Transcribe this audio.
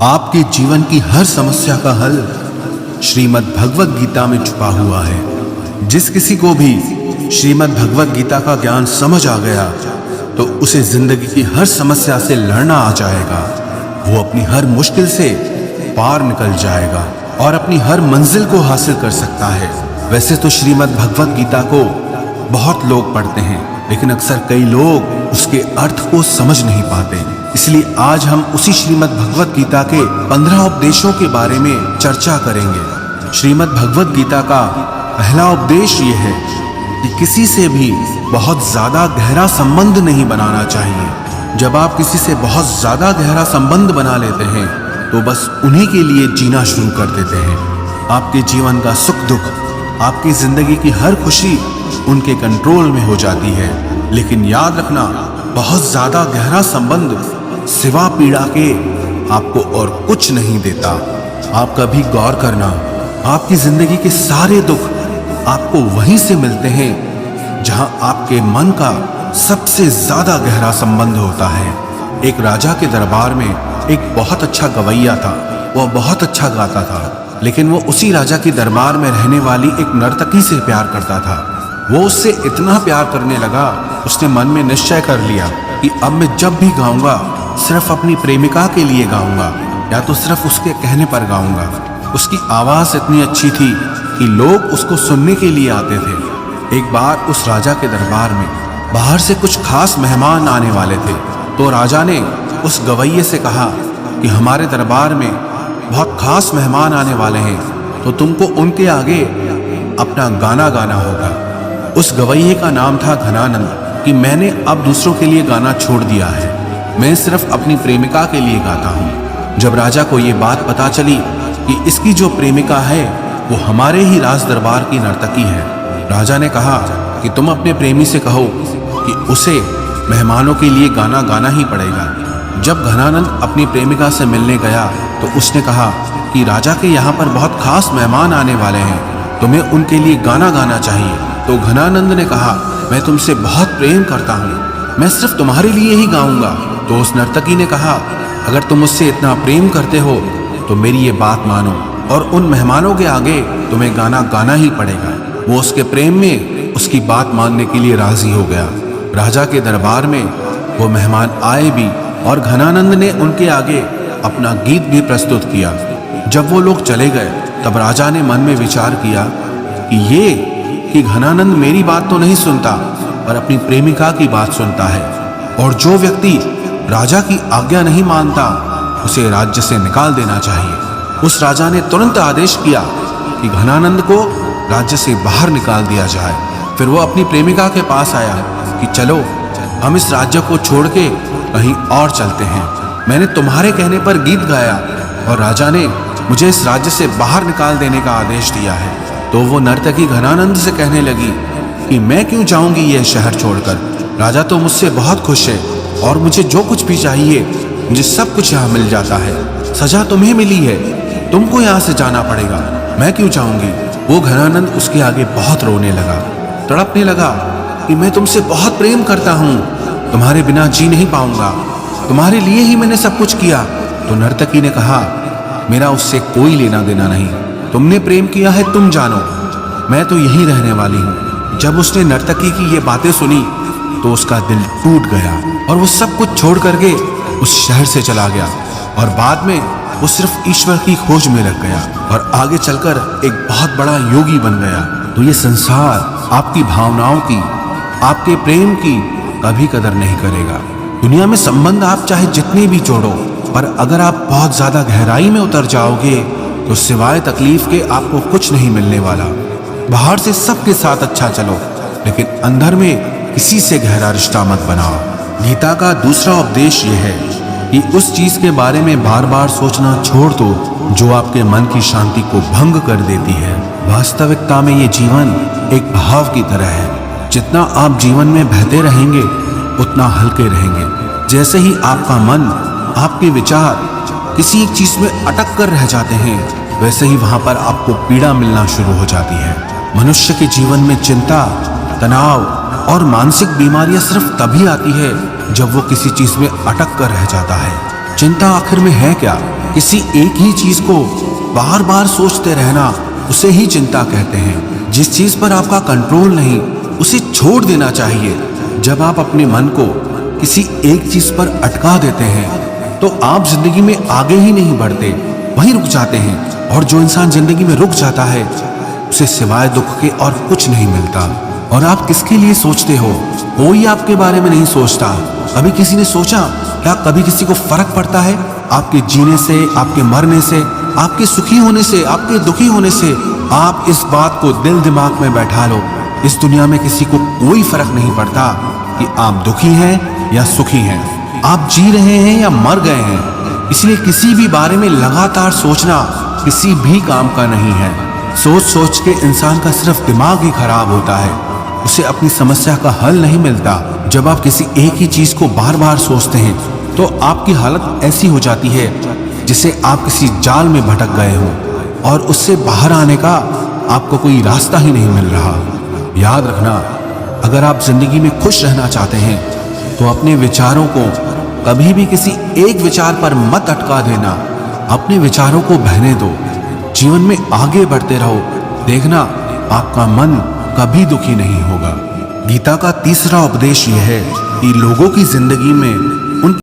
आपके जीवन की हर समस्या का हल श्रीमद् भगवत गीता में छुपा हुआ है। जिस किसी को भी श्रीमद् भगवत गीता का ज्ञान समझ आ गया तो उसे जिंदगी की हर समस्या से लड़ना आ जाएगा। वो अपनी हर मुश्किल से पार निकल जाएगा और अपनी हर मंजिल को हासिल कर सकता है। वैसे तो श्रीमद् भगवत गीता को बहुत लोग पढ़ते हैं, लेकिन अक्सर कई लोग उसके अर्थ को समझ नहीं पाते। इसलिए आज हम उसी श्रीमद् भगवत गीता के 15 उपदेशों के बारे में चर्चा करेंगे। श्रीमद् भगवत गीता का पहला उपदेश ये है कि किसी से भी बहुत ज्यादा गहरा संबंध नहीं बनाना चाहिए। जब आप किसी से बहुत ज्यादा गहरा संबंध बना लेते हैं तो बस उन्हीं के लिए जीना शुरू कर देते हैं। आपके जीवन का सुख दुख, आपकी जिंदगी की हर खुशी उनके कंट्रोल में हो जाती है। लेकिन याद रखना, बहुत ज्यादा गहरा संबंध सिवा पीड़ा के आपको और कुछ नहीं देता। आप कभी गौर करना, आपकी जिंदगी के सारे दुख आपको वहीं से मिलते हैं जहां आपके मन का सबसे ज्यादा गहरा संबंध होता है। एक राजा के दरबार में एक बहुत अच्छा गवैया था। वह बहुत अच्छा गाता था, लेकिन वो उसी राजा के दरबार में रहने वाली एक नर्तकी से प्यार करता था। वो उससे इतना प्यार करने लगा, उसने मन में निश्चय कर लिया कि अब मैं जब भी गाऊंगा सिर्फ अपनी प्रेमिका के लिए गाऊंगा, या तो सिर्फ उसके कहने पर गाऊंगा। उसकी आवाज इतनी अच्छी थी कि लोग उसको सुनने के लिए आते थे। एक बार उस राजा के दरबार में बाहर से कुछ खास मेहमान आने वाले थे, तो राजा ने उस गवैये से कहा कि हमारे दरबार में बहुत खास मेहमान आने वाले हैं, तो तुमको उनके आगे अपना गाना गाना होगा। उस गवैये का नाम था घनानंद। कि मैंने अब दूसरों के लिए गाना छोड़ दिया है, मैं सिर्फ अपनी प्रेमिका के लिए गाता हूँ। जब राजा को ये बात पता चली कि इसकी जो प्रेमिका है वो हमारे ही राज दरबार की नर्तकी है, राजा ने कहा कि तुम अपने प्रेमी से कहो कि उसे मेहमानों के लिए गाना गाना ही पड़ेगा। जब घनानंद अपनी प्रेमिका से मिलने गया तो उसने कहा कि राजा के यहाँ पर बहुत खास मेहमान आने वाले हैं, तुम्हें उनके लिए गाना गाना चाहिए। तो घनानंद ने कहा, मैं तुमसे बहुत प्रेम करता हूँ, मैं सिर्फ तुम्हारे लिए ही गाऊंगा। तो उस नर्तकी ने कहा, अगर तुम मुझसे इतना प्रेम करते हो तो मेरी ये बात मानो और उन मेहमानों के आगे तुम्हें गाना गाना ही पड़ेगा। वो उसके प्रेम में उसकी बात मानने के लिए राजी हो गया। राजा के दरबार में वो मेहमान आए भी और घनानंद ने उनके आगे अपना गीत भी प्रस्तुत किया। जब वो लोग चले गए तब राजा ने मन में विचार किया कि घनानंद मेरी बात तो नहीं सुनता पर अपनी प्रेमिका की बात सुनता है, और जो व्यक्ति राजा की आज्ञा नहीं मानता उसे राज्य से निकाल देना चाहिए। उस राजा ने तुरंत आदेश किया कि घनानंद को राज्य से बाहर निकाल दिया जाए। फिर वो अपनी प्रेमिका के पास आया कि चलो हम इस राज्य को छोड़ के कहीं और चलते हैं। मैंने तुम्हारे कहने पर गीत गाया और राजा ने मुझे इस राज्य से बाहर निकाल देने का आदेश दिया है। तो वो नर्तकी घनानंद से कहने लगी कि मैं क्यों जाऊंगी यह शहर छोड़कर, राजा तो मुझसे बहुत खुश है और मुझे जो कुछ भी चाहिए मुझे सब कुछ यहाँ मिल जाता है। सजा तुम्हें मिली है, तुमको यहाँ से जाना पड़ेगा, मैं क्यों जाऊंगी। वो घनानंद उसके आगे बहुत रोने लगा, तड़पने लगा कि मैं तुमसे बहुत प्रेम करता हूँ, तुम्हारे बिना जी नहीं पाऊंगा, तुम्हारे लिए ही मैंने सब कुछ किया। तो नर्तकी ने कहा, मेरा उससे कोई लेना देना नहीं, तुमने प्रेम किया है तुम जानो, मैं तो यहीं रहने वाली हूँ। जब उसने नर्तकी की ये बातें सुनी तो उसका दिल टूट गया और वो सब कुछ छोड़ करके उस शहर से चला गया और बाद में वो सिर्फ ईश्वर की खोज में लग गया और आगे चलकर एक बहुत बड़ा योगी बन गया। तो ये संसार आपकी भावनाओं की, आपके प्रेम की कभी कदर नहीं करेगा। दुनिया में संबंध आप चाहे जितने भी जोड़ो, पर अगर आप बहुत ज्यादा गहराई में उतर जाओगे तो सिवाय तकलीफ के आपको कुछ नहीं मिलने वाला। बाहर से सबके साथ अच्छा चलो, लेकिन अंदर में किसी से गहरा रिश्ता मत बनाओ। गीता का दूसरा उपदेश यह है कि उस चीज के बारे में बार बार सोचना छोड़ दो जो आपके मन की शांति को भंग कर देती है। वास्तविकता में ये जीवन एक बहाव की तरह है, जितना आप जीवन में बहते रहेंगे उतना हल्के रहेंगे। जैसे ही आपका मन, आपके विचार किसी एक चीज में अटक कर रह जाते हैं, वैसे ही वहां पर आपको पीड़ा मिलना शुरू हो जाती है। मनुष्य के जीवन में चिंता, तनाव और मानसिक बीमारियां सिर्फ तभी आती है जब वो किसी चीज में अटक कर रह जाता है। चिंता आखिर में है क्या? किसी एक ही चीज को बार बार सोचते रहना, उसे ही चिंता कहते हैं। जिस चीज पर आपका कंट्रोल नहीं, उसे छोड़ देना चाहिए। जब आप अपने मन को किसी एक चीज पर अटका देते हैं तो आप जिंदगी में आगे ही नहीं बढ़ते, वहीं रुक जाते हैं। और जो इंसान जिंदगी में रुक जाता है उसे सिवाय दुख के और कुछ नहीं मिलता। और आप किसके लिए सोचते हो? कोई आपके बारे में नहीं सोचता। कभी किसी ने सोचा? क्या कभी किसी को फर्क पड़ता है आपके जीने से, आपके मरने से, आपके सुखी होने से, आपके दुखी होने से? आप इस बात को दिल दिमाग में बैठा लो, इस दुनिया में किसी को कोई फर्क नहीं पड़ता कि आप दुखी हैं या सुखी हैं, आप जी रहे हैं या मर गए हैं। इसलिए किसी भी बारे में लगातार सोचना किसी भी काम का नहीं है। सोच सोच के इंसान का सिर्फ दिमाग ही खराब होता है, उसे अपनी समस्या का हल नहीं मिलता। जब आप किसी एक ही चीज को बार बार सोचते हैं तो आपकी हालत ऐसी हो जाती है जिसे आप किसी जाल में भटक गए हो और उससे बाहर आने का आपको कोई रास्ता ही नहीं मिल रहा। याद रखना, अगर आप जिंदगी में खुश रहना चाहते हैं तो अपने विचारों को कभी भी किसी एक विचार पर मत अटका देना। अपने विचारों को बहने दो, जीवन में आगे बढ़ते रहो। देखना, आपका मन कभी दुखी नहीं होगा। गीता का तीसरा उपदेश यह है कि लोगों की जिंदगी में